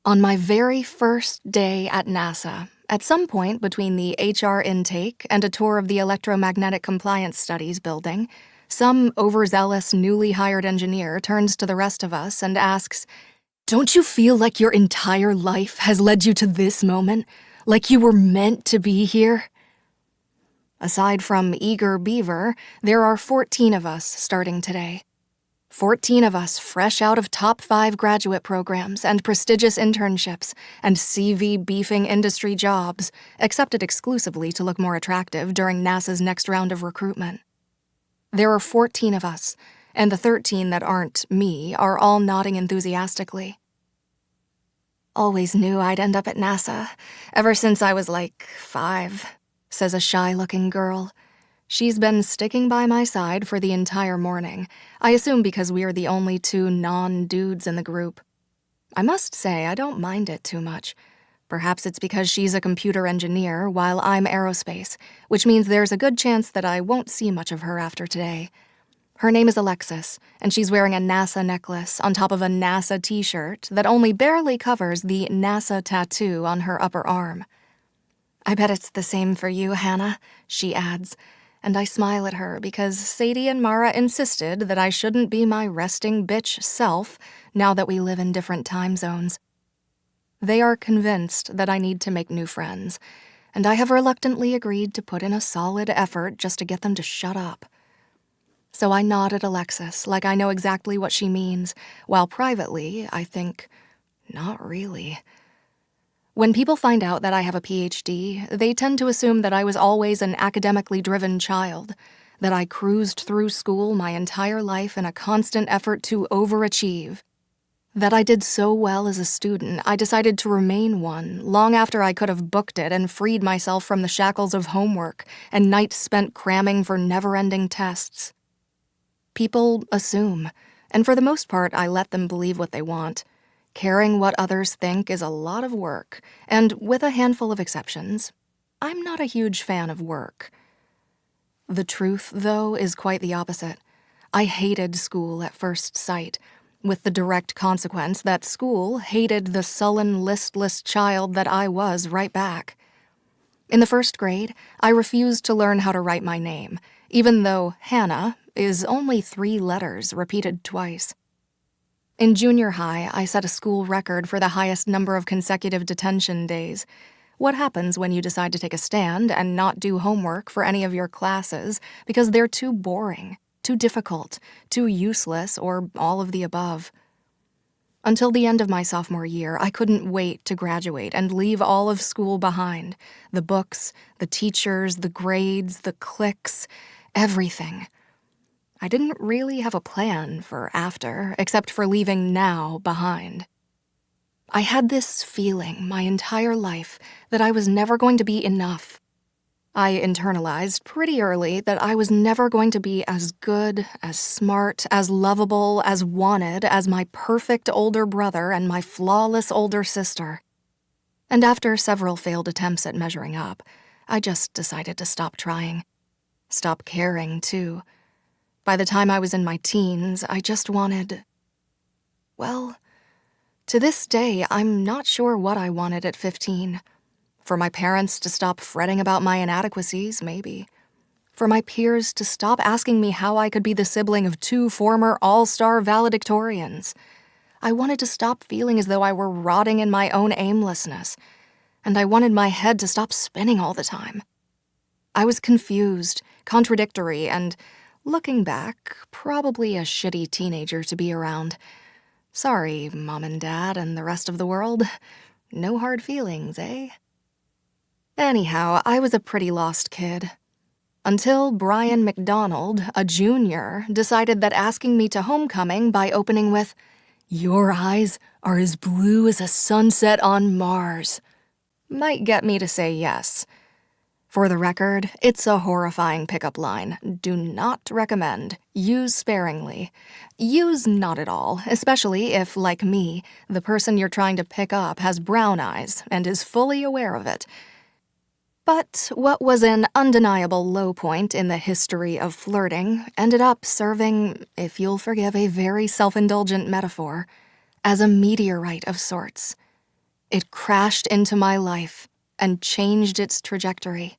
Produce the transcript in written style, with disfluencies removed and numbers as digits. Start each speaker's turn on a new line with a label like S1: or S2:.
S1: On my very first day at NASA, at some point between the HR intake and a tour of the electromagnetic compliance studies building, some overzealous newly hired engineer turns to the rest of us and asks, "Don't you feel like your entire life has led you to this moment? Like you were meant to be here?" Aside from eager Beaver, there are 14 of us starting today. 14 of us fresh out of top 5 graduate programs and prestigious internships and CV-beefing industry jobs, accepted exclusively to look more attractive during NASA's next round of recruitment. There are 14 of us, and the 13 that aren't me are all nodding enthusiastically. "Always knew I'd end up at NASA, ever since I was like 5, says a shy-looking girl. She's been sticking by my side for the entire morning, I assume because we are the only 2 non-dudes in the group. I must say I don't mind it too much. Perhaps it's because she's a computer engineer while I'm aerospace, which means there's a good chance that I won't see much of her after today. Her name is Alexis, and she's wearing a NASA necklace on top of a NASA t-shirt that only barely covers the NASA tattoo on her upper arm. "I bet it's the same for you, Hannah," she adds, and I smile at her because Sadie and Mara insisted that I shouldn't be my resting bitch self now that we live in different time zones. They are convinced that I need to make new friends, and I have reluctantly agreed to put in a solid effort just to get them to shut up. So I nod at Alexis like I know exactly what she means, while privately I think, not really. When people find out that I have a PhD, they tend to assume that I was always an academically driven child, that I cruised through school my entire life in a constant effort to overachieve, that I did so well as a student I decided to remain one long after I could have booked it and freed myself from the shackles of homework and nights spent cramming for never-ending tests. People assume, and for the most part I let them believe what they want. Caring what others think is a lot of work, and with a handful of exceptions, I'm not a huge fan of work. The truth, though, is quite the opposite. I hated school at first sight, with the direct consequence that school hated the sullen, listless child that I was right back. In the first grade, I refused to learn how to write my name, even though Hannah is only 3 letters repeated twice. In junior high, I set a school record for the highest number of consecutive detention days. What happens when you decide to take a stand and not do homework for any of your classes because they're too boring, too difficult, too useless, or all of the above? Until the end of my sophomore year, I couldn't wait to graduate and leave all of school behind. The books, the teachers, the grades, the cliques, everything. I didn't really have a plan for after, except for leaving now behind. I had this feeling my entire life that I was never going to be enough. I internalized pretty early that I was never going to be as good, as smart, as lovable, as wanted as my perfect older brother and my flawless older sister. And after several failed attempts at measuring up, I just decided to stop trying. Stop caring, too. By the time I was in my teens, I just wanted... Well, to this day, I'm not sure what I wanted at 15. For my parents to stop fretting about my inadequacies, maybe. For my peers to stop asking me how I could be the sibling of 2 former all-star valedictorians. I wanted to stop feeling as though I were rotting in my own aimlessness, and I wanted my head to stop spinning all the time. I was confused, contradictory, and... looking back, probably a shitty teenager to be around. Sorry, Mom and Dad and the rest of the world. No hard feelings, eh? Anyhow, I was a pretty lost kid. Until Brian McDonald, a junior, decided that asking me to homecoming by opening with, "Your eyes are as blue as a sunset on Mars," might get me to say yes. For the record, it's a horrifying pickup line. Do not recommend. Use sparingly. Use not at all, especially if, like me, the person you're trying to pick up has brown eyes and is fully aware of it. But what was an undeniable low point in the history of flirting ended up serving, if you'll forgive a very self-indulgent metaphor, as a meteorite of sorts. It crashed into my life and changed its trajectory.